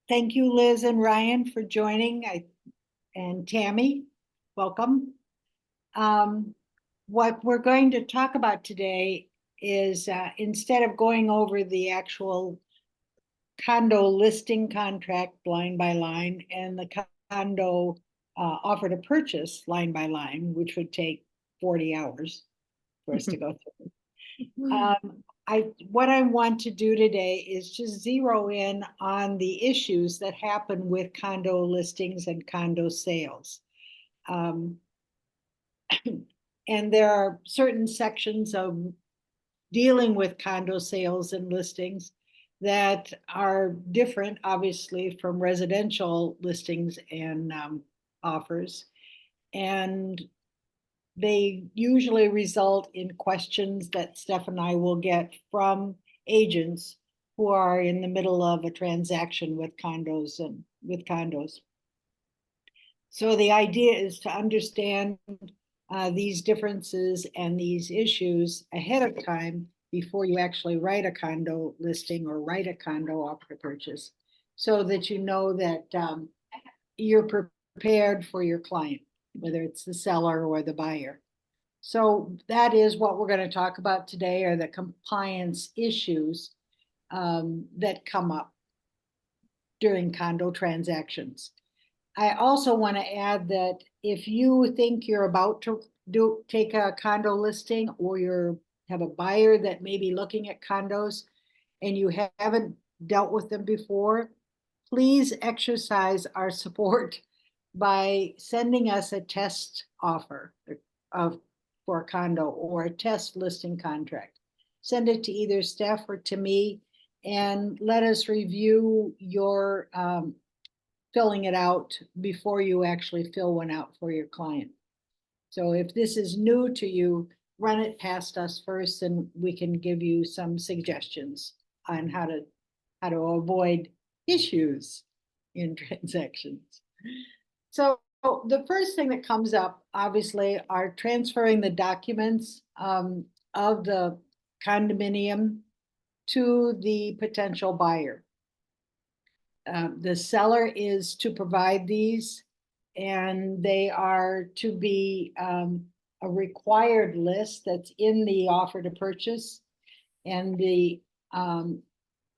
Thank you, Liz and Ryan, for joining. And Tammy, welcome. What we're going to talk about today is instead of going over the actual condo listing contract line by line and the condo offer to purchase line by line, which would take 40 hours for us to go through. What I want to do today is just zero in on the issues that happen with condo listings and condo sales. And there are certain sections of dealing with condo sales and listings that are different, obviously, from residential listings and offers. And they usually result in questions that Steph and I will get from agents who are in the middle of a transaction with condos. So the idea is to understand these differences and these issues ahead of time before you actually write a condo listing or write a condo offer to purchase, so that you know that you're prepared for your client, whether it's the seller or the buyer. So that is what we're going to talk about today, are the compliance issues that come up during condo transactions. I also want to add that if you think you're about to take a condo listing, or you have a buyer that may be looking at condos and you haven't dealt with them before, please exercise our support by sending us a test offer for a condo or a test listing contract. Send it to either Steph or to me, and let us review your filling it out before you actually fill one out for your client. So if this is new to you, run it past us first, and we can give you some suggestions on how to avoid issues in transactions. So the first thing that comes up, obviously, are transferring the documents of the condominium to the potential buyer. The seller is to provide these, and they are to be a required list that's in the offer to purchase. And the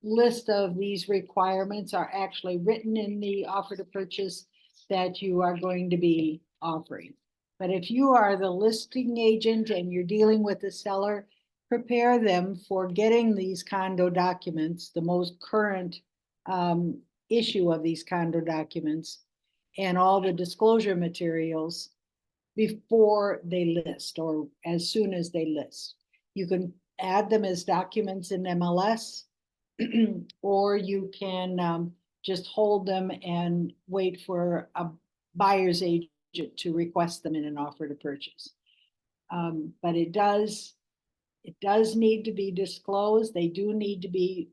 list of these requirements are actually written in the offer to purchase that you are going to be offering. But if you are the listing agent and you're dealing with the seller, prepare them for getting these condo documents, the most current issue of these condo documents, and all the disclosure materials before they list, or as soon as they list. You can add them as documents in MLS, or you can just hold them and wait for a buyer's agent to request them in an offer to purchase. But it does need to be disclosed. They do need to be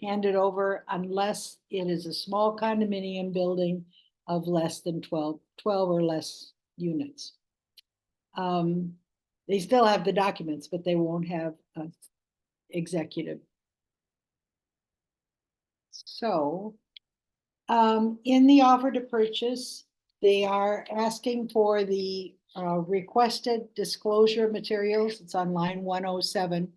handed over unless it is a small condominium building of less than 12 or less units. They still have the documents, but they won't have an executive. So in the offer to purchase, they are asking for the requested disclosure materials. It's on line 107.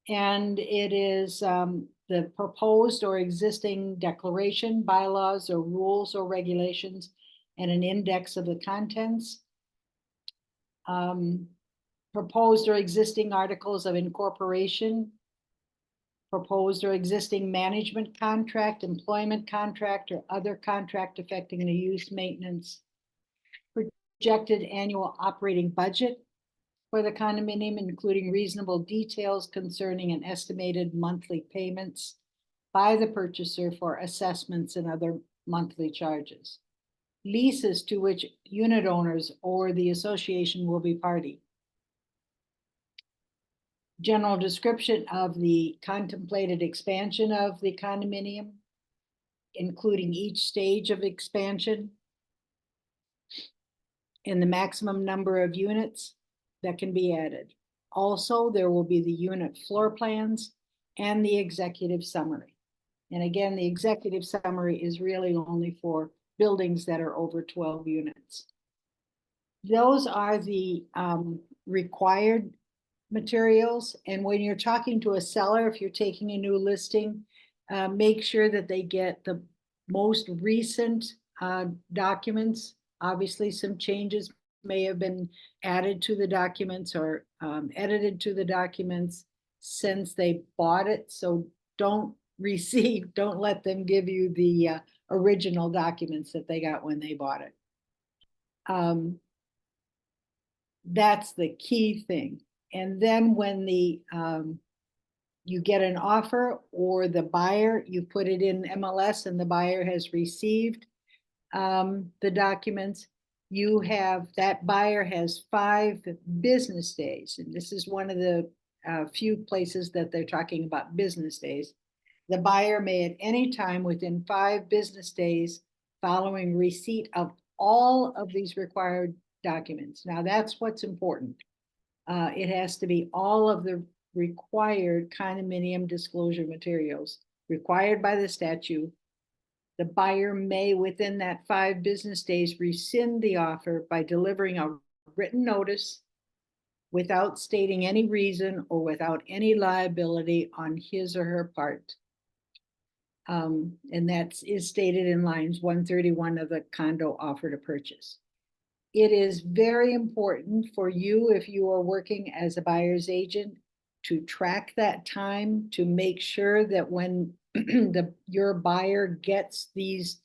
And it is the proposed or existing declaration, bylaws, or rules or regulations, and an index of the contents. Proposed or existing articles of incorporation, proposed or existing management contract, employment contract, or other contract affecting the use, maintenance, projected annual operating budget for the condominium, including reasonable details concerning an estimated monthly payments by the purchaser for assessments and other monthly charges. Leases to which unit owners or the association will be party. General description of the contemplated expansion of the condominium, including each stage of expansion and the maximum number of units that can be added. Also, there will be the unit floor plans and the executive summary. And again, the executive summary is really only for buildings that are over 12 units. Those are the required materials. And when you're talking to a seller, if you're taking a new listing, make sure that they get the most recent documents. Obviously, some changes may have been added to the documents or edited to the documents since they bought it. So don't let them give you the original documents that they got when they bought it. That's the key thing. And then when you get an offer or the buyer, you put it in MLS and the buyer has received the documents, that buyer has 5 business days. And this is one of the few places that they're talking about business days. The buyer may at any time within 5 business days following receipt of all of these required documents. Now that's what's important. It has to be all of the required condominium disclosure materials required by the statute. The buyer may, within that 5 business days, rescind the offer by delivering a written notice without stating any reason or without any liability on his or her part. And that is stated in lines 131 of the condo offer to purchase. It is very important for you, if you are working as a buyer's agent, to track that time to make sure that when your buyer gets these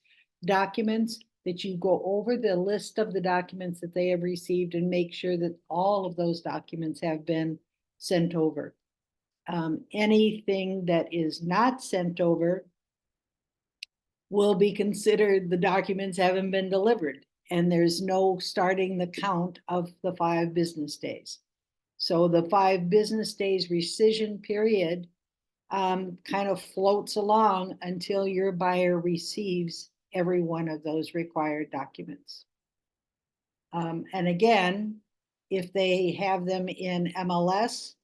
documents, that you go over the list of the documents that they have received and make sure that all of those documents have been sent over. Anything that is not sent over will be considered the documents haven't been delivered, and there's no starting the count of the 5 business days. So the 5 business days rescission period kind of floats along until your buyer receives every one of those required documents. And again, if they have them in MLS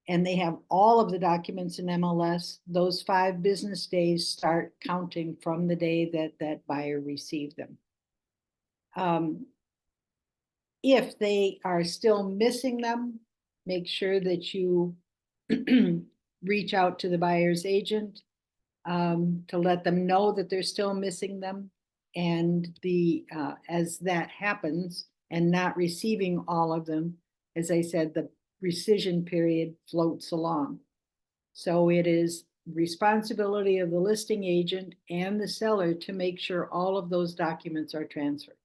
and they have all of the documents in MLS, those 5 business days start counting from the day that that buyer received them. If they are still missing them, make sure that you reach out to the buyer's agent to let them know that they're still missing them. And as that happens and not receiving all of them, as I said, the rescission period floats along. So it is responsibility of the listing agent and the seller to make sure all of those documents are transferred.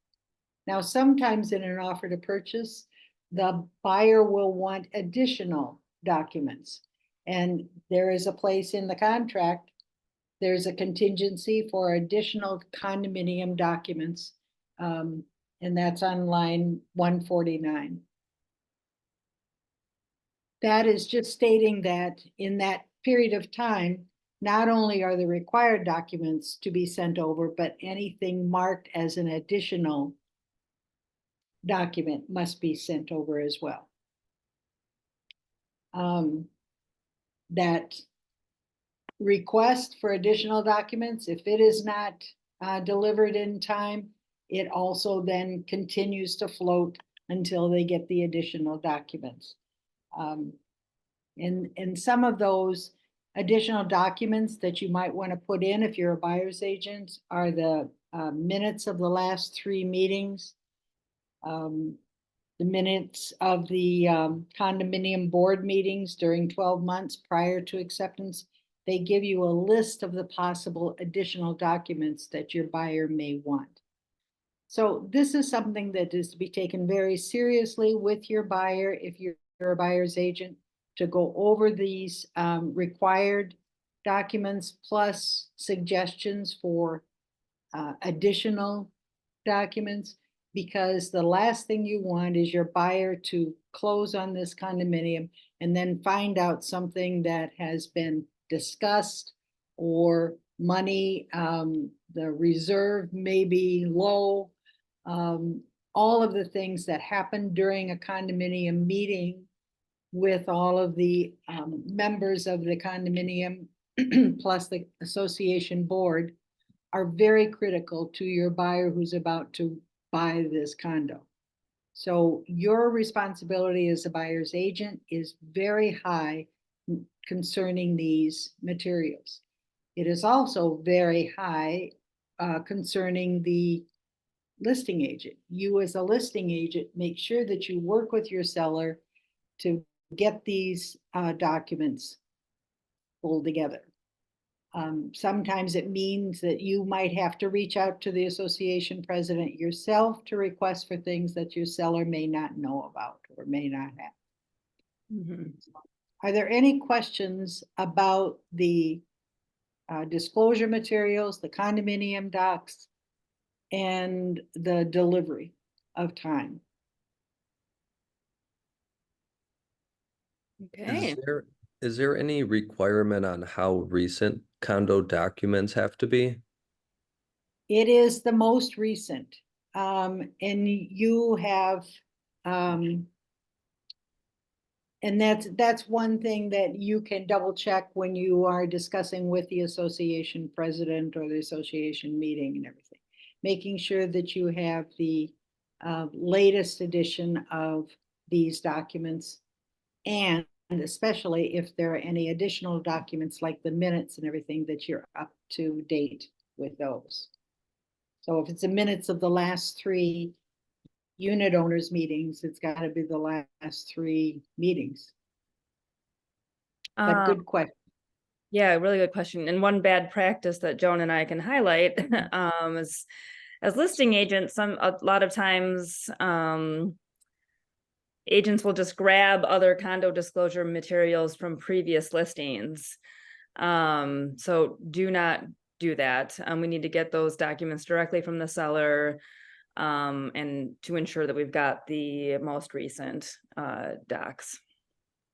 Now, sometimes in an offer to purchase, the buyer will want additional documents. And there is a place in the contract, there's a contingency for additional condominium documents. And that's on line 149. That is just stating that in that period of time, not only are the required documents to be sent over, but anything marked as an additional document must be sent over as well. That request for additional documents, if it is not delivered in time, it also then continues to float until they get the additional documents. And some of those additional documents that you might want to put in if you're a buyer's agent are the minutes of the last 3 meetings, the minutes of the condominium board meetings during 12 months prior to acceptance. They give you a list of the possible additional documents that your buyer may want. So this is something that is to be taken very seriously with your buyer if you're a buyer's agent, to go over these required documents plus suggestions for additional documents, because the last thing you want is your buyer to close on this condominium and then find out something that has been discussed, or money, the reserve may be low, all of the things that happen during a condominium meeting with all of the members of the condominium plus the association board are very critical to your buyer who's about to buy this condo. So your responsibility as a buyer's agent is very high concerning these materials. It is also very high concerning the listing agent. You as a listing agent, make sure that you work with your seller to get these documents pulled together. Sometimes it means that you might have to reach out to the association president yourself to request for things that your seller may not know about or may not have. Mhm. Are there any questions about the disclosure materials, the condominium docs, and the delivery of time? Okay. Is there any requirement on how recent condo documents have to be? It is the most recent. And you have, and that's one thing that you can double check when you are discussing with the association president or the association meeting and everything. Making sure that you have the latest edition of these documents, and especially if there are any additional documents like the minutes and everything, that you're up to date with those. So if it's the minutes of the last 3 unit owners meetings, it's got to be the last 3 meetings. But good question. Yeah, really good question. And one bad practice that Joan and I can highlight is, as listing agents, a lot of times agents will just grab other condo disclosure materials from previous listings. So do not do that. We need to get those documents directly from the seller, and to ensure that we've got the most recent docs.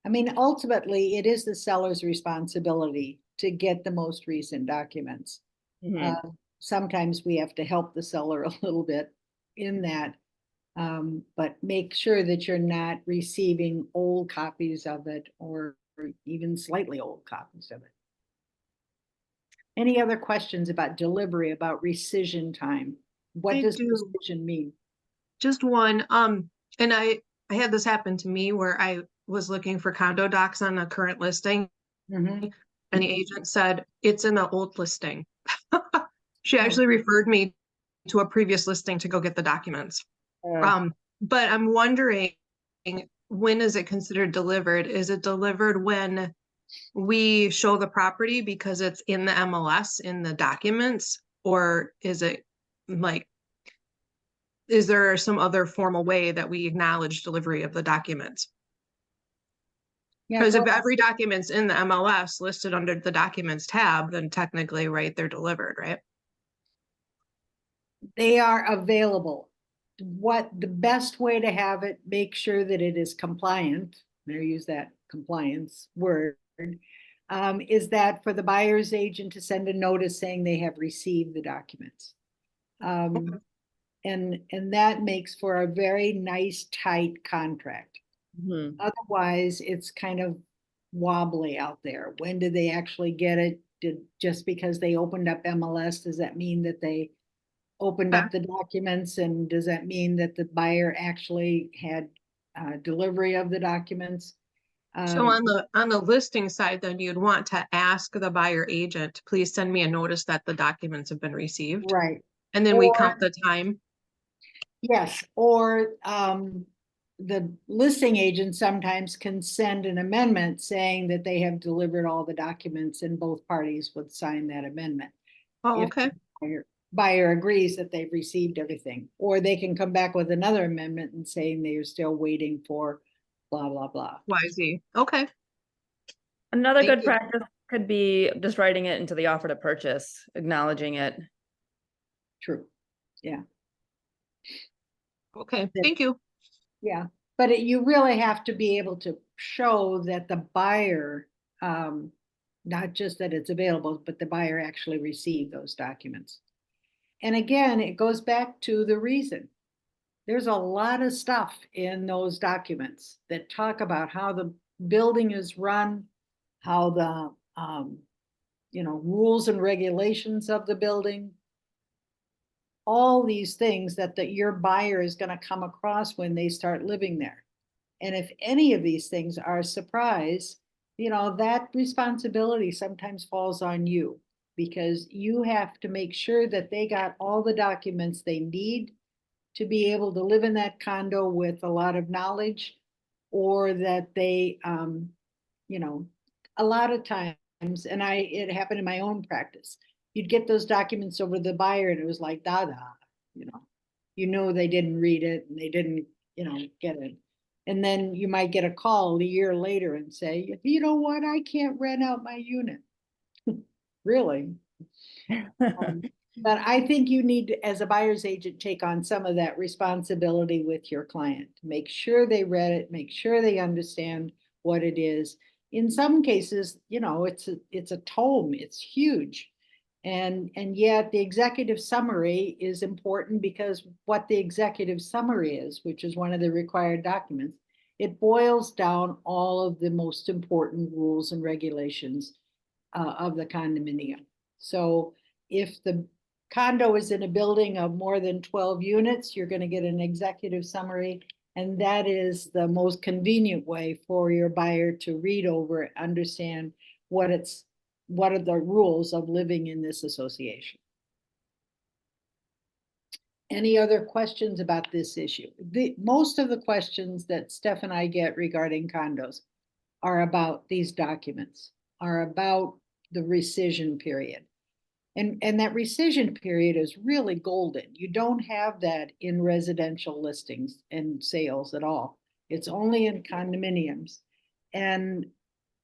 I mean, ultimately, it is the seller's responsibility to get the most recent documents. Mhm. Sometimes we have to help the seller a little bit in that, but make sure that you're not receiving old copies of it or even slightly old copies of it. Any other questions about delivery, about rescission time? What I does do. rescission mean? Just one. And I had this happen to me where I was looking for condo docs on a current listing, Mhm. and the agent said it's in the old listing. She Oh. actually referred me to a previous listing to go get the documents. But I'm wondering, when is it considered delivered? Is it delivered when we show the property because it's in the MLS in the documents, or is it like, is there some other formal way that we acknowledge delivery of the documents? Yeah, Because if go- every document's in the MLS listed under the documents tab, then technically, right, they're delivered, right? they are available. What the best way to have it, make sure that it is compliant, I use that compliance word, is that for the buyer's agent to send a notice saying they have received the documents. And that makes for a very nice, tight contract. Mhm. Otherwise, it's kind of wobbly out there. When did they actually get it? Just because they opened up MLS, does that mean that they opened up the documents? And does that mean that the buyer actually had delivery of the documents? So on the listing side, then you'd want to ask the buyer agent, please send me a notice that the documents have been received. Right. And then we count the time. Yes, or the listing agent sometimes can send an amendment saying that they have delivered all the documents and both parties would sign that amendment. Oh, If okay. the buyer agrees that they've received everything, or they can come back with another amendment and saying they are still waiting for blah, blah, blah. YZ. Okay. Another Thank good you. practice could be just writing it into the offer to purchase, acknowledging it. True. Yeah. Okay. Thank you. Yeah. But you really have to be able to show that the buyer, not just that it's available, but the buyer actually received those documents. And again, it goes back to the reason. There's a lot of stuff in those documents that talk about how the building is run, how the rules and regulations of the building. All these things that your buyer is going to come across when they start living there. And if any of these things are a surprise, that responsibility sometimes falls on you, because you have to make sure that they got all the documents they need to be able to live in that condo with a lot of knowledge, or that they, a lot of times, and it happened in my own practice, you'd get those documents over to the buyer and it was like, they didn't read it and they didn't, get it. And then you might get a call a year later and say, you know what, I can't rent out my unit. Really? But I think you need to, as a buyer's agent, take on some of that responsibility with your client. Make sure they read it, make sure they understand what it is. In some cases, it's a tome, it's huge. And yet the executive summary is important, because what the executive summary is, which is one of the required documents, it boils down all of the most important rules and regulations of the condominium. So if the condo is in a building of more than 12 units, you're going to get an executive summary. And that is the most convenient way for your buyer to read over, understand what are the rules of living in this association. Any other questions about this issue? Most of the questions that Steph and I get regarding condos are about these documents, are about the rescission period. And that rescission period is really golden. You don't have that in residential listings and sales at all. It's only in condominiums. And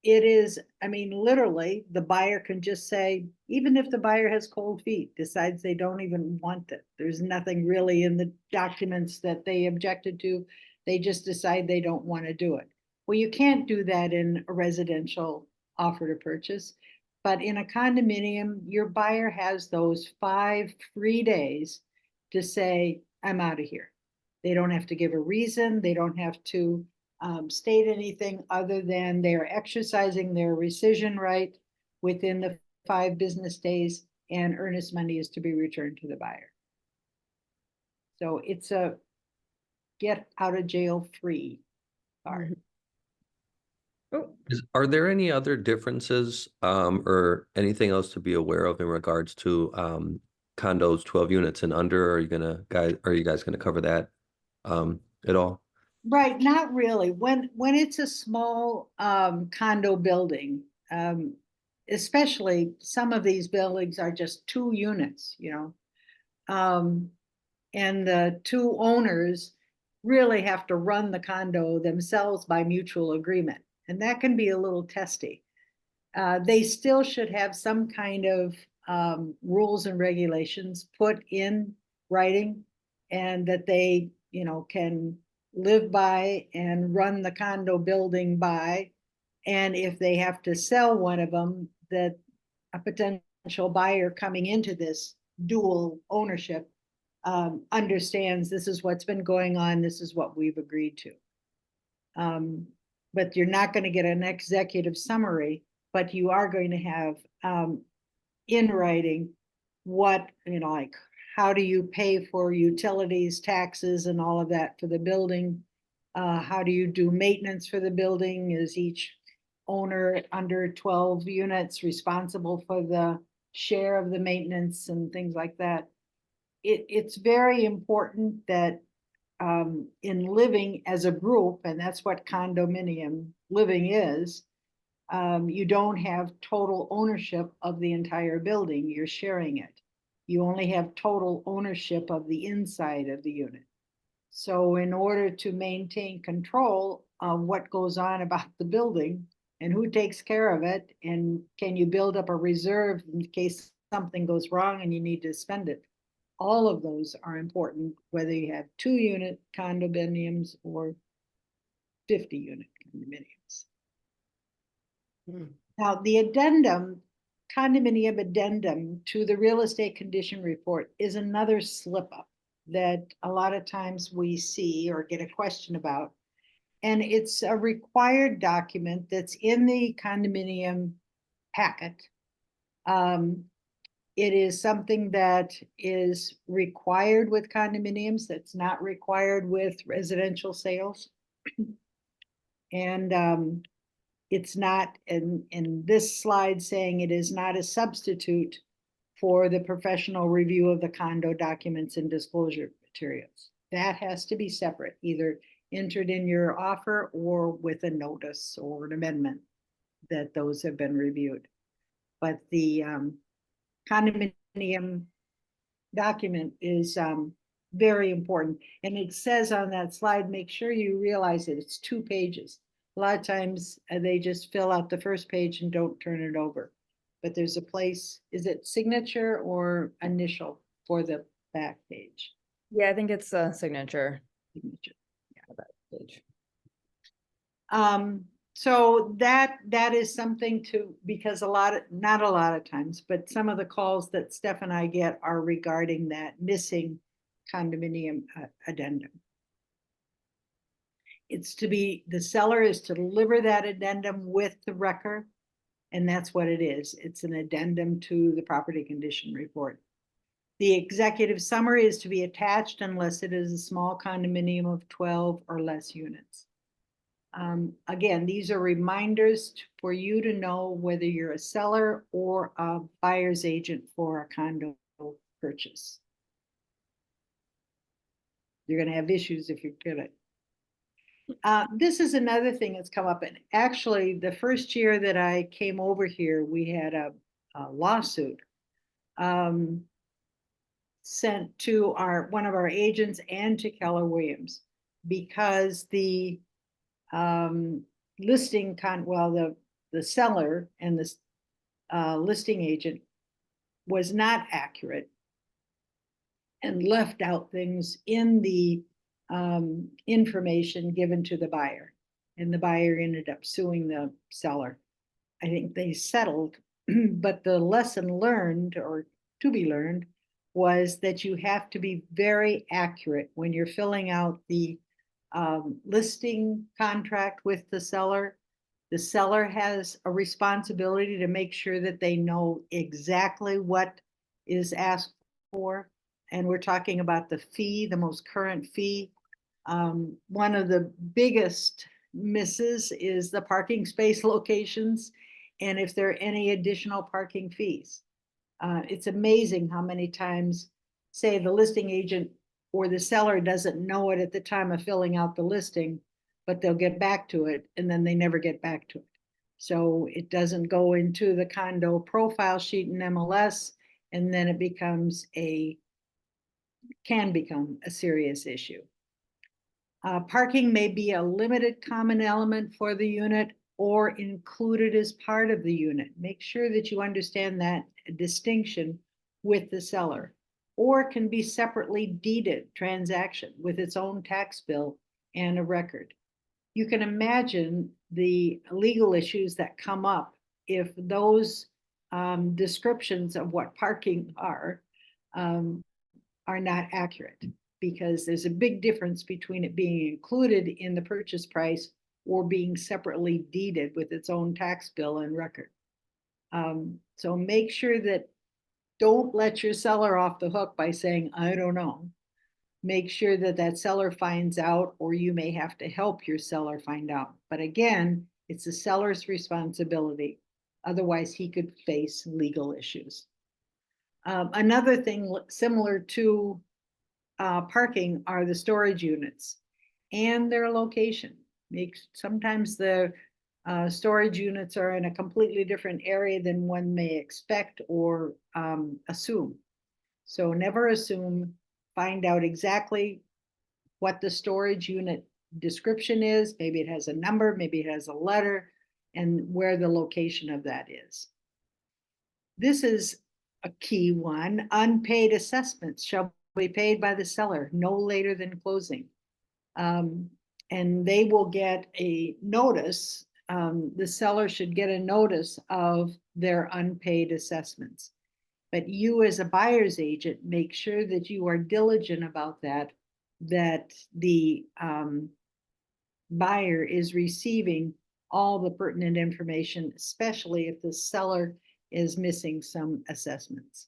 it is, literally, the buyer can just say, even if the buyer has cold feet, decides they don't even want it, there's nothing really in the documents that they objected to, they just decide they don't want to do it. Well, you can't do that in a residential offer to purchase, but in a condominium, your buyer has those 5 free days to say, I'm out of here. They don't have to give a reason, they don't have to state anything other than they're exercising their rescission right within the 5 business days, and earnest money is to be returned to the buyer. So it's a get out of jail free card. Are there any other differences or anything else to be aware of in regards to condos 12 units and under? Are you guys gonna cover that at all? Right, not really. When it's a small condo building, especially some of these buildings are just 2 units, and the 2 owners really have to run the condo themselves by mutual agreement, and that can be a little testy. They still should have some kind of rules and regulations put in writing, and that they, can live by and run the condo building by. And if they have to sell one of them, that a potential buyer coming into this dual ownership understands this is what's been going on, this is what we've agreed to. But you're not going to get an executive summary, but you are going to have in writing what, like, how do you pay for utilities, taxes, and all of that for the building? How do you do maintenance for the building? Is each owner under 12 units responsible for the share of the maintenance and things like that? It's very important that in living as a group, and that's what condominium living is, you don't have total ownership of the entire building, you're sharing it. You only have total ownership of the inside of the unit. So in order to maintain control of what goes on about the building and who takes care of it, and can you build up a reserve in case something goes wrong and you need to spend it, all of those are important, whether you have 2-unit condominiums or 50-unit condominiums. Now, the condominium addendum to the real estate condition report is another slip up that a lot of times we see or get a question about. And it's a required document that's in the condominium packet. It is something that is required with condominiums, that's not required with residential sales. And it's not, in this slide saying it is not a substitute for the professional review of the condo documents and disclosure materials. That has to be separate, either entered in your offer or with a notice or an amendment that those have been reviewed. But the condominium document is very important. And it says on that slide, make sure you realize that it's 2 pages. A lot of times they just fill out the first page and don't turn it over. But there's a place, is it signature or initial for the back page? Yeah, I think it's a signature. Signature. Page. So that is something to, because not a lot of times, but some of the calls that Steph and I get are regarding that missing condominium addendum. It's to be, the seller is to deliver that addendum with the record, and that's what it is. It's an addendum to the property condition report. The executive summary is to be attached unless it is a small condominium of 12 or less units. Again, these are reminders for you to know whether you're a seller or a buyer's agent for a condo purchase. You're going to have issues if you get it. This is another thing that's come up. And actually, the first year that I came over here, we had a lawsuit sent to one of our agents and to Keller Williams, because the the seller and the listing agent was not accurate and left out things in the information given to the buyer, and the buyer ended up suing the seller. I think they settled, but the lesson learned, or to be learned, was that you have to be very accurate when you're filling out the listing contract with the seller. The seller has a responsibility to make sure that they know exactly what is asked for. And we're talking about the fee, the most current fee. One of the biggest misses is the parking space locations, and if there are any additional parking fees. It's amazing how many times, say, the listing agent or the seller doesn't know it at the time of filling out the listing, but they'll get back to it, and then they never get back to it. So it doesn't go into the condo profile sheet in MLS, and then it can become a serious issue. Parking may be a limited common element for the unit or included as part of the unit. Make sure that you understand that distinction with the seller, or can be separately deeded transaction with its own tax bill and a record. You can imagine the legal issues that come up if those descriptions of what parking are not accurate, because there's a big difference between it being included in the purchase price or being separately deeded with its own tax bill and record. So make sure that, don't let your seller off the hook by saying, I don't know. Make sure that that seller finds out, or you may have to help your seller find out. But again, it's the seller's responsibility. Otherwise, he could face legal issues. Another thing similar to parking are the storage units and their location. Sometimes the storage units are in a completely different area than one may expect or assume. So never assume. Find out exactly what the storage unit description is. Maybe it has a number, maybe it has a letter, and where the location of that is. This is a key one. Unpaid assessments shall be paid by the seller no later than closing. And they will get a notice. The seller should get a notice of their unpaid assessments. But you, as a buyer's agent, make sure that you are diligent about that the buyer is receiving all the pertinent information, especially if the seller is missing some assessments.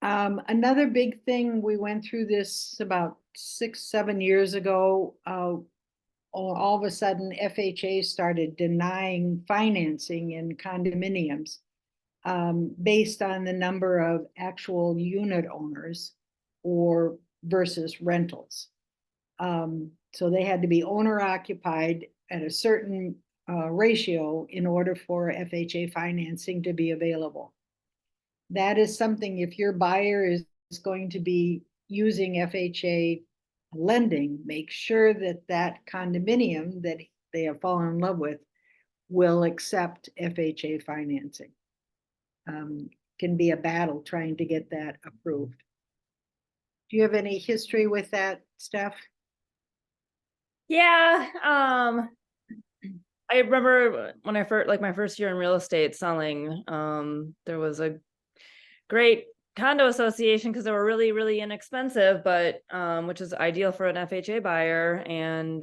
Another big thing, we went through this about 6-7 years ago. All of a sudden, FHA started denying financing in condominiums based on the number of actual unit owners or versus rentals. So they had to be owner occupied at a certain ratio in order for FHA financing to be available. That is something, if your buyer is going to be using FHA lending, make sure that that condominium that they have fallen in love with will accept FHA financing. Can be a battle trying to get that approved. Do you have any history with that, Steph? Yeah, I remember when I first, like my first year in real estate selling, there was a great condo association because they were really, really inexpensive, but which is ideal for an FHA buyer, and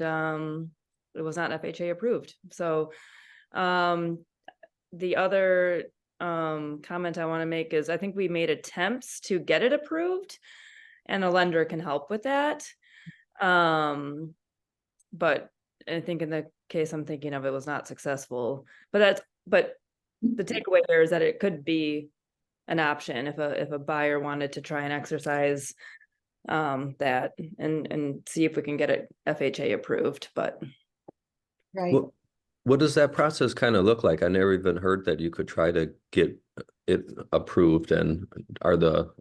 it was not FHA approved. So the other comment I want to make is I think we made attempts to get it approved, and a lender can help with that. But I think in the case I'm thinking of, it was not successful. But the takeaway here is that it could be an option if a buyer wanted to try and exercise that and see if we can get it FHA approved. But Right. What does that process kind of look like? I never even heard that you could try to get it approved. And I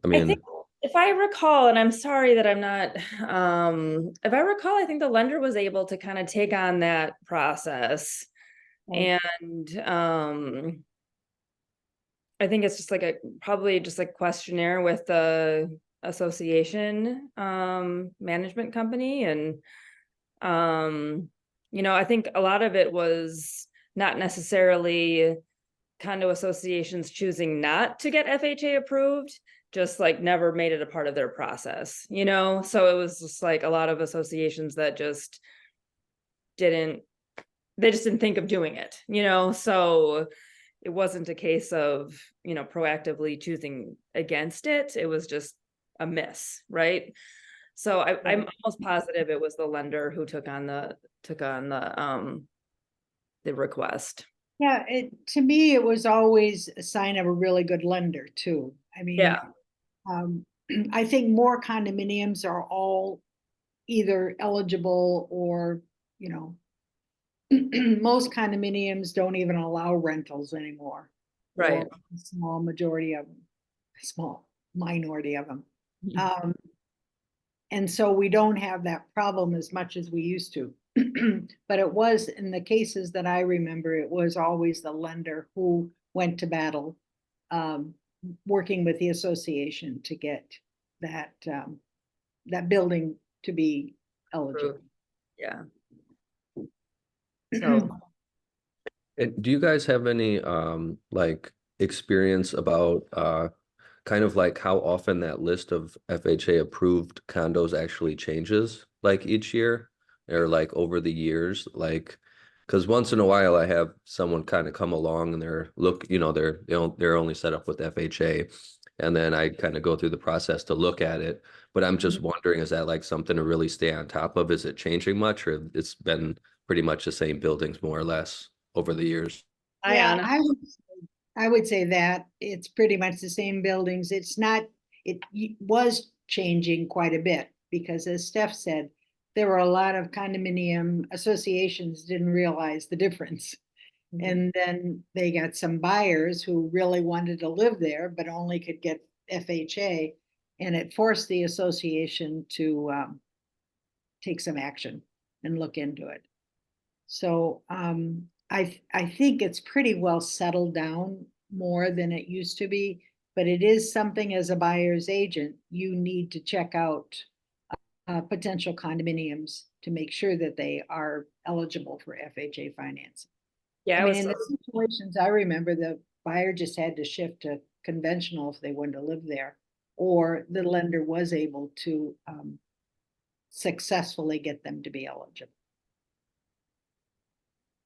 mean, if I recall, and I'm sorry that I'm not, if I recall, I think the lender was able to kind of take on that process. Right. And I think it's just like probably just a questionnaire with the association management company. And I think a lot of it was not necessarily condo associations choosing not to get FHA approved, just like never made it a part of their process, so it was just like a lot of associations that just didn't think of doing it, so it wasn't a case of proactively choosing against it. It was just a miss, right? So I'm almost positive it was the lender who took on the request. Yeah, to me, it was always a sign of a really good lender too. I mean, Yeah. I think more condominiums are all either eligible or, most condominiums don't even allow rentals anymore. Right. Or a small minority of them. And so we don't have that problem as much as we used to. But it was, in the cases that I remember, it was always the lender who went to battle, working with the association to get that building to be eligible. Yeah. So And do you guys have any like experience about kind of like how often that list of FHA approved condos actually changes, like each year or like over the years? Like, because once in a while I have someone kind of come along and they're only set up with FHA, and then I kind of go through the process to look at it. But I'm just wondering, is that like something to really stay on top of? Is it changing much, or it's been pretty much the same buildings more or less over the years? Yeah, I would say that it's pretty much the same buildings. It's not, it was changing quite a bit because, as Steph said, there were a lot of condominium associations didn't realize the difference. And then they got some buyers who really wanted to live there, but only could get FHA. And it forced the association to take some action and look into it. So I think it's pretty well settled down more than it used to be, but it is something, as a buyer's agent, you need to check out potential condominiums to make sure that they are eligible for FHA financing. Yeah, I mean, in the situations I remember, the buyer just had to shift to conventional if they wanted to live there, or the lender was able to successfully get them to be eligible.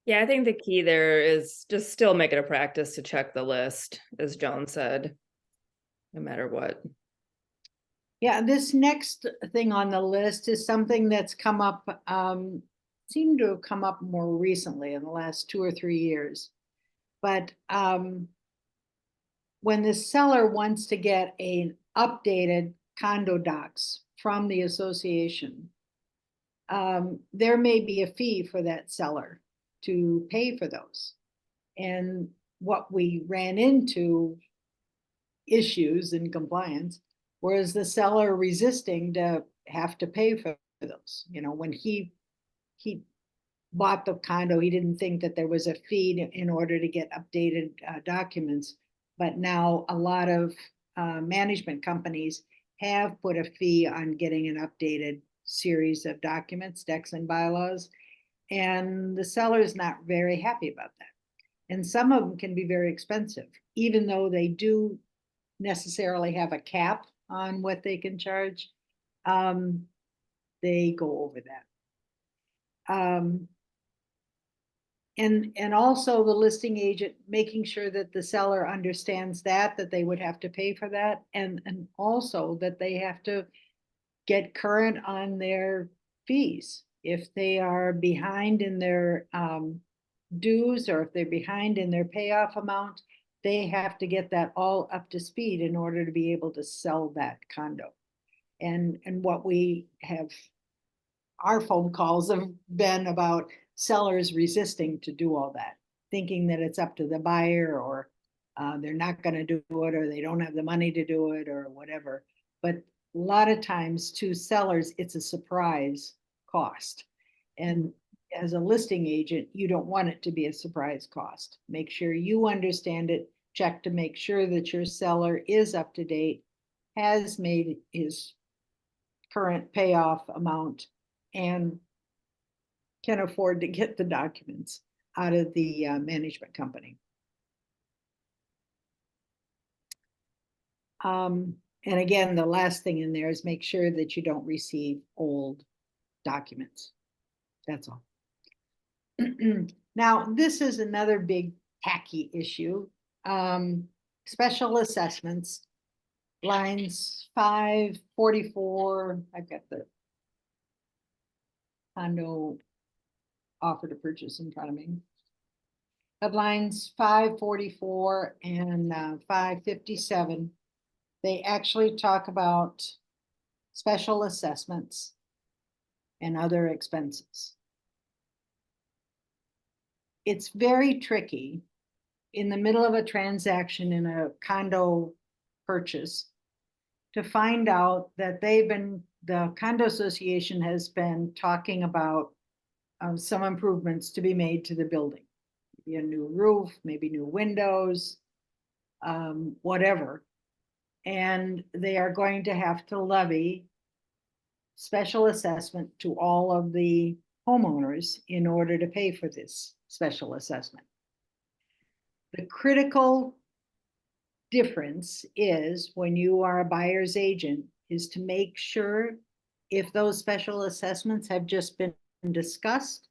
Yeah, I think the key there is just still make it a practice to check the list, as Joan said, no matter what. Yeah, this next thing on the list is something that's come up, seemed to have come up more recently in the last 2 or 3 years. But when the seller wants to get an updated condo docs from the association, there may be a fee for that seller to pay for those. And what we ran into issues in compliance, whereas the seller resisting to have to pay for those. You know, when he bought the condo, he didn't think that there was a fee in order to get updated documents. But now a lot of management companies have put a fee on getting an updated series of documents, decks and bylaws, and the seller is not very happy about that. And some of them can be very expensive, even though they do necessarily have a cap on what they can charge. They go over that. And also the listing agent making sure that the seller understands that they would have to pay for that, and also that they have to get current on their fees. If they are behind in their dues, or if they're behind in their payoff amount, they have to get that all up to speed in order to be able to sell that condo. And what we have, our phone calls have been about sellers resisting to do all that, thinking that it's up to the buyer, or they're not going to do it, or they don't have the money to do it, or whatever. But a lot of times to sellers, it's a surprise cost. And as a listing agent, you don't want it to be a surprise cost. Make sure you understand it, check to make sure that your seller is up to date, has made his current payoff amount, and can afford to get the documents out of the management company. And again, the last thing in there is make sure that you don't receive old documents. That's all. Now, this is another big tacky issue. Special assessments, lines 544. I've got the condo offer to purchase in front of me. Of lines 544 and 557, they actually talk about special assessments and other expenses. It's very tricky in the middle of a transaction in a condo purchase to find out that the condo association has been talking about some improvements to be made to the building. Maybe a new roof, maybe new windows, whatever. And they are going to have to levy special assessment to all of the homeowners in order to pay for this special assessment. The critical difference is, when you are a buyer's agent, is to make sure if those special assessments have just been discussed,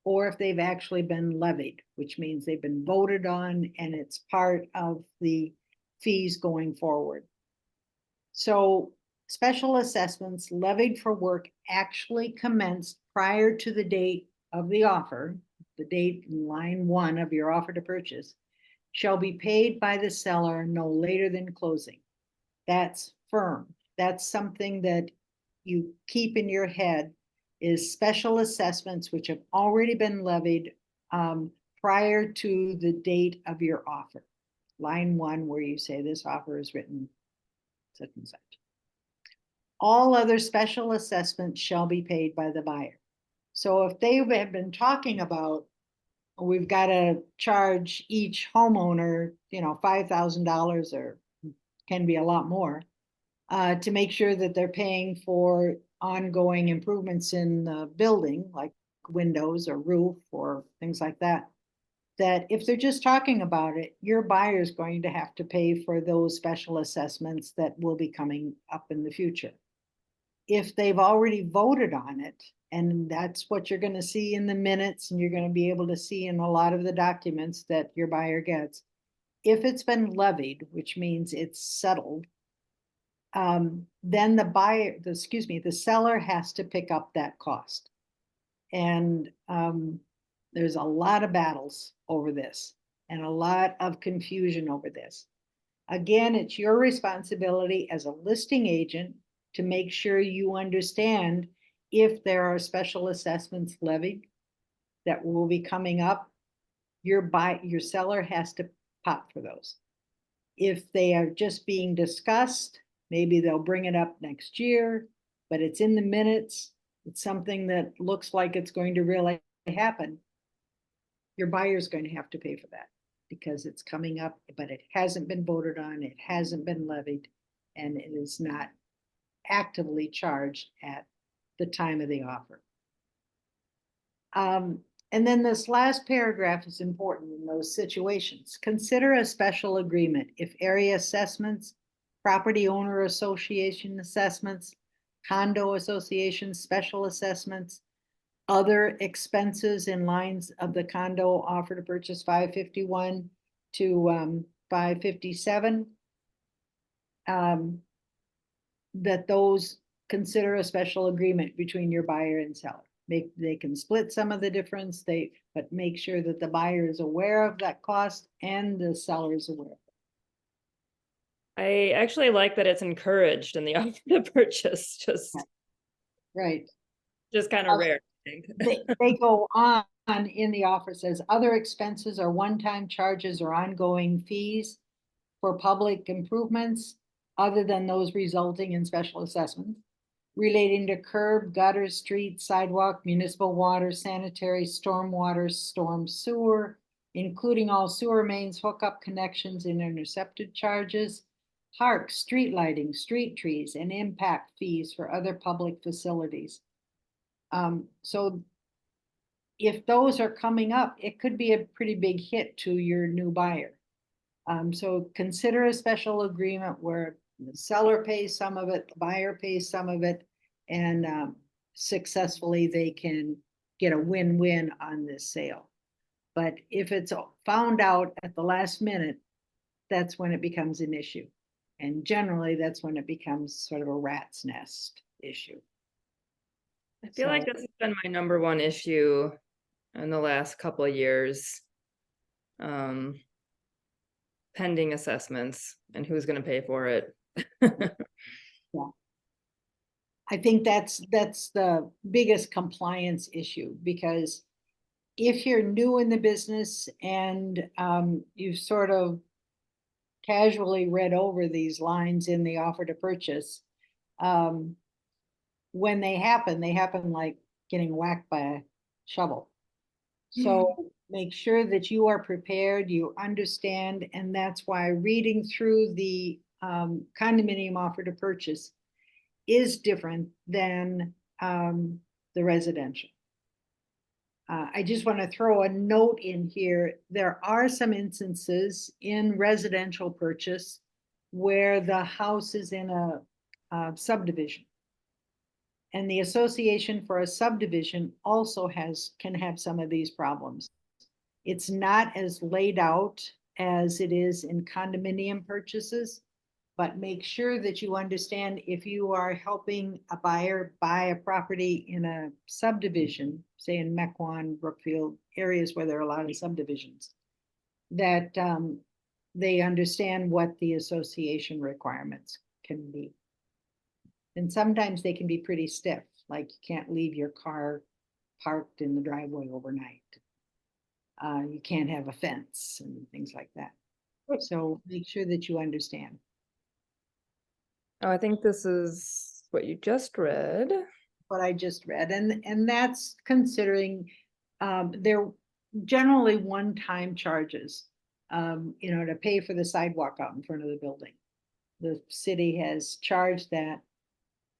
or if they've actually been levied, which means they've been voted on and it's part of the fees going forward. So special assessments levied for work actually commenced prior to the date of the offer, the date in line 1 of your offer to purchase, shall be paid by the seller no later than closing. That's firm. That's something that you keep in your head, is special assessments which have already been levied prior to the date of your offer. Line 1, where you say this offer is written such and such. All other special assessments shall be paid by the buyer. So if they have been talking about, we've got to charge each homeowner, $5,000, or can be a lot more, to make sure that they're paying for ongoing improvements in the building, like windows or roof or things like that, that if they're just talking about it, your buyer is going to have to pay for those special assessments that will be coming up in the future. If they've already voted on it, And that's what you're gonna see in the minutes, and you're gonna be able to see in a lot of the documents that your buyer gets. If it's been levied, which means it's settled, then the seller has to pick up that cost. And there's a lot of battles over this and a lot of confusion over this. Again, it's your responsibility as a listing agent to make sure you understand if there are special assessments levied that will be coming up. Your seller has to pop for those. If they are just being discussed, maybe they'll bring it up next year, but it's in the minutes. It's something that looks like it's going to really happen. Your buyer's going to have to pay for that because it's coming up, but it hasn't been voted on, it hasn't been levied, and it is not actively charged at the time of the offer. And then this last paragraph is important in those situations. Consider a special agreement if area assessments, property owner association assessments, condo association special assessments, other expenses in lines of the condo offer to purchase 551 to 557, that those consider a special agreement between your buyer and seller. They can split some of the difference, but make sure that the buyer is aware of that cost and the seller is aware. I actually like that it's encouraged in the offer to purchase, Right. just kind of rare, I think. They go on in the offer, says other expenses are one-time charges or ongoing fees for public improvements other than those resulting in special assessments relating to curb, gutter, street, sidewalk, municipal water, sanitary, stormwater, storm sewer, including all sewer mains, hookup connections and intercepted charges, parks, street lighting, street trees, and impact fees for other public facilities. So if those are coming up, it could be a pretty big hit to your new buyer. So consider a special agreement where the seller pays some of it, the buyer pays some of it, and successfully they can get a win-win on this sale. But if it's found out at the last minute, that's when it becomes an issue. And generally, that's when it becomes sort of a rat's nest issue. I feel like this has been my number one issue in the last couple of years. Pending assessments and who's going to pay for it. Yeah. I think that's the biggest compliance issue, because if you're new in the business and you've sort of casually read over these lines in the offer to purchase, when they happen like getting whacked by a shovel. So make sure that you are prepared, you understand, and that's why reading through the condominium offer to purchase is different than the residential. I just want to throw a note in here. There are some instances in residential purchase where the house is in a subdivision. And the association for a subdivision also can have some of these problems. It's not as laid out as it is in condominium purchases, but make sure that you understand if you are helping a buyer buy a property in a subdivision, say in Mequon, Brookfield, areas where there are a lot of subdivisions, that they understand what the association requirements can be. And sometimes they can be pretty stiff, like you can't leave your car parked in the driveway overnight. You can't have a fence and things like that. So make sure that you understand. Oh, I think this is what you just read. What I just read, and that's considering they're generally one-time charges, to pay for the sidewalk out in front of the building. The city has charged that.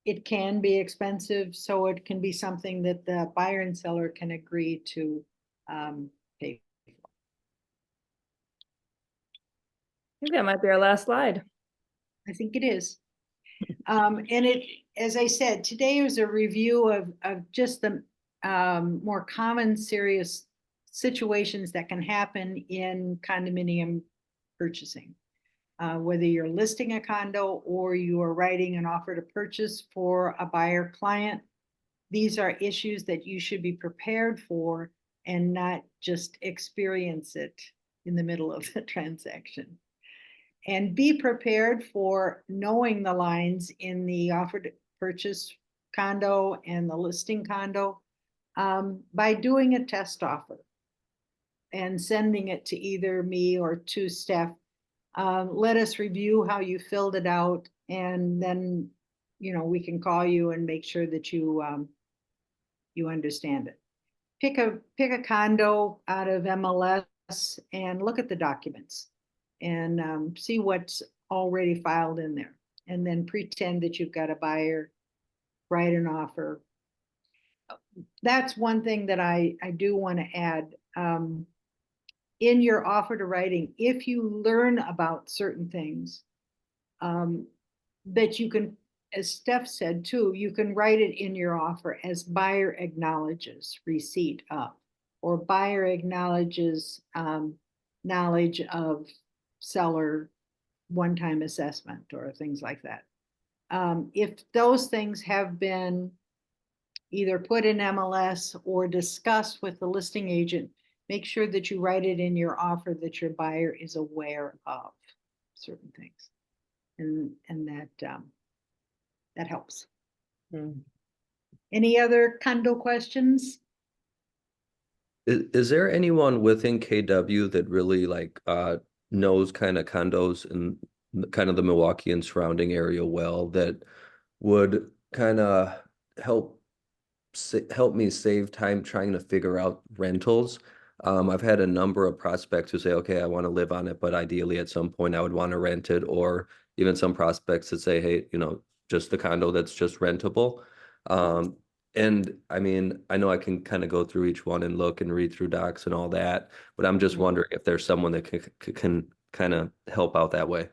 It can be expensive, so it can be something that the buyer and seller can agree to pay for. I think that might be our last slide. I think it is. And it, as I said, today was a review of just the more common serious situations that can happen in condominium purchasing. Whether you're listing a condo or you are writing an offer to purchase for a buyer client, these are issues that you should be prepared for and not just experience it in the middle of the transaction. And be prepared for knowing the lines in the offer to purchase condo and the listing condo by doing a test offer and sending it to either me or to Steph. Let us review how you filled it out, and then, you know, we can call you and make sure that you understand it. Pick a condo out of MLS and look at the documents and see what's already filed in there, and then pretend that you've got a buyer, write an offer. That's one thing that I do want to add. In your offer to writing, if you learn about certain things, that you can, as Steph said too, you can write it in your offer as buyer acknowledges receipt of, or buyer acknowledges knowledge of seller one-time assessment or things like that. If those things have been either put in MLS or discussed with the listing agent, make sure that you write it in your offer that your buyer is aware of certain things, and that helps. Any other condo questions? Is there anyone within KW that really like knows kind of condos and kind of the Milwaukee and surrounding area well, that would kind of help me save time trying to figure out rentals? I've had a number of prospects who say, okay, I want to live on it, but ideally at some point I would want to rent it, or even some prospects that say, hey, you know, just the condo that's just rentable. And I mean, I know I can kind of go through each one and look and read through docs and all that, but I'm just wondering if there's someone that can kind of help out that way.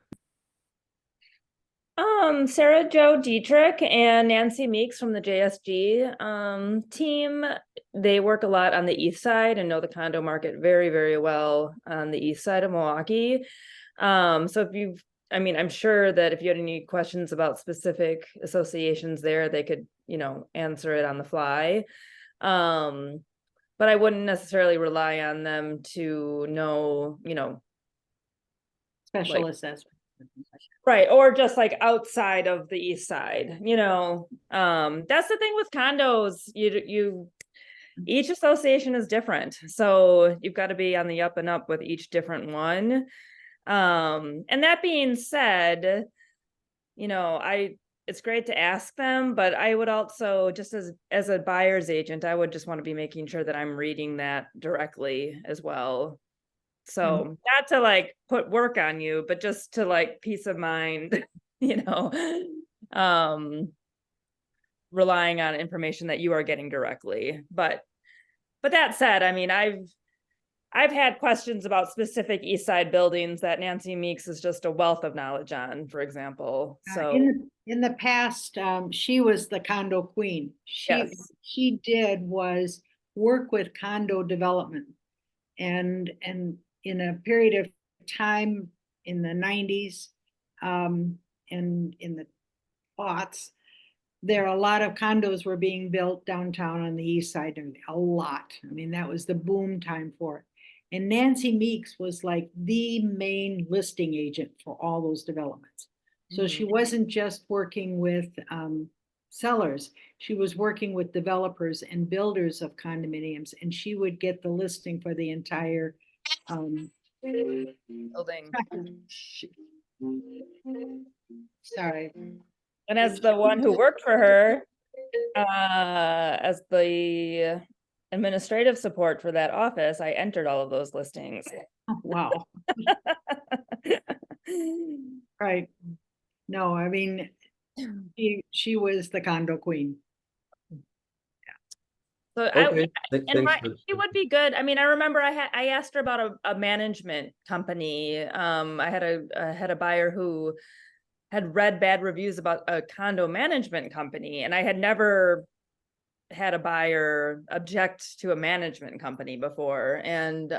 Sarah Jo Dietrich and Nancy Meeks from the JSG team, they work a lot on the east side and know the condo market very, very well on the east side of Milwaukee. So if you've, I mean, I'm sure that if you had any questions about specific associations there, they could, you know, answer it on the fly. But I wouldn't necessarily rely on them to know, you know, Special like, assessment. right, or just like outside of the east side, you know. That's the thing with condos, you each association is different, so you've got to be on the up and up with each different one. And that being said, you know, it's great to ask them, but I would also, just as a buyer's agent, I would just want to be making sure that I'm reading that directly as well. So not to like put work on you, but just to like peace of mind, you know, relying on information that you are getting directly. But that said, I mean, I've had questions about specific East Side buildings that Nancy Meeks is just a wealth of knowledge on, for example. So in the past, she was the condo queen. She did was work with condo development, and in a period of time in the 90s and in the aughts, there a lot of condos were being built downtown on the east side, a lot. I mean, that was the boom time for it. And Nancy Meeks was like the main listing agent for all those developments. So she wasn't just working with sellers, she was working with developers and builders of condominiums, and she would get the listing for the entire building. Sorry. And as the one who worked for her, as the administrative support for that office, I entered all of those listings. Oh, wow. Right. No, I mean, she was the condo queen. So Okay. it would be good. I mean, I remember I asked her about a management company. I had a buyer who had read bad reviews about a condo management company, and I had never had a buyer object to a management company before, and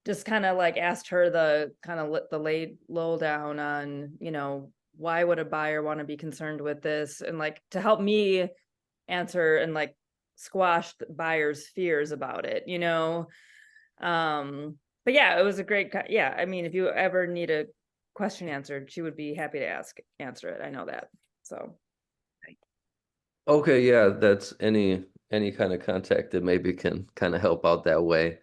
just kind of like asked her the kind of the lowdown on, you know, why would a buyer want to be concerned with this, and like to help me answer and like squash the buyer's fears about it, you know. But yeah, it was a great, yeah, I mean, if you ever need a question answered, she would be happy to answer it. I know that. So Okay, yeah, that's any kind of contact that maybe can kind of help out that way.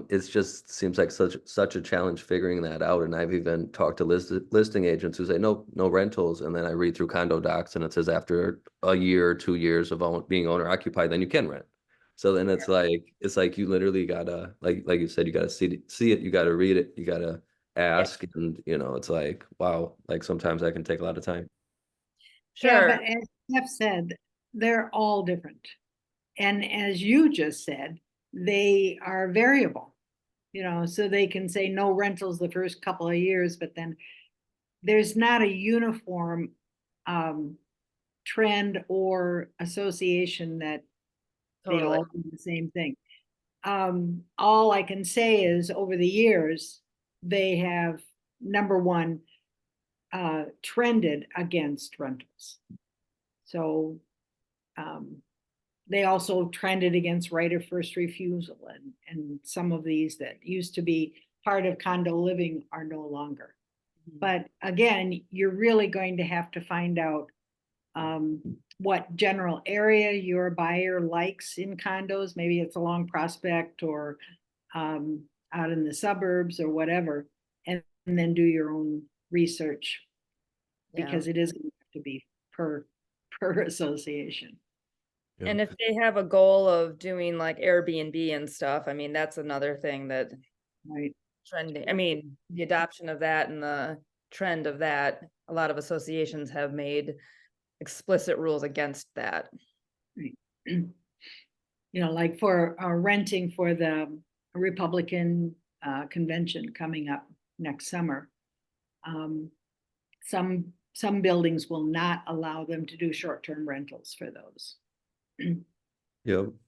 It's just seems like such a challenge figuring that out. And I've even talked to listing agents who say no rentals, and then I read through condo docs and it says after a year or 2 years of being owner occupied, then you can rent. So then it's like you literally gotta like you said, you gotta see it, you gotta read it, you gotta ask, and you know, it's like wow, like sometimes that can take a lot of time. Yeah, sure. but as Steph said, they're all different. And as you just said, they are variable, you know, so they can say no rentals the first couple of years, but then there's not a uniform trend or association that they Totally. all do the same thing. All I can say is over the years, they have, number one, trended against rentals. So they also trended against right of first refusal, and some of these that used to be part of condo living are no longer. But again, you're really going to have to find out what general area your buyer likes in condos. Maybe it's along Prospect or out in the suburbs or whatever, and then do your own research, Yeah. because it is going to have to be per association. And if they have a goal of doing like Airbnb and stuff, I mean, that's another thing that Right. trending. I mean, the adoption of that and the trend of that, a lot of associations have made explicit rules against that. Right. You know, like for renting for the Republican convention coming up next summer, some buildings will not allow them to do short-term rentals for those. Yep.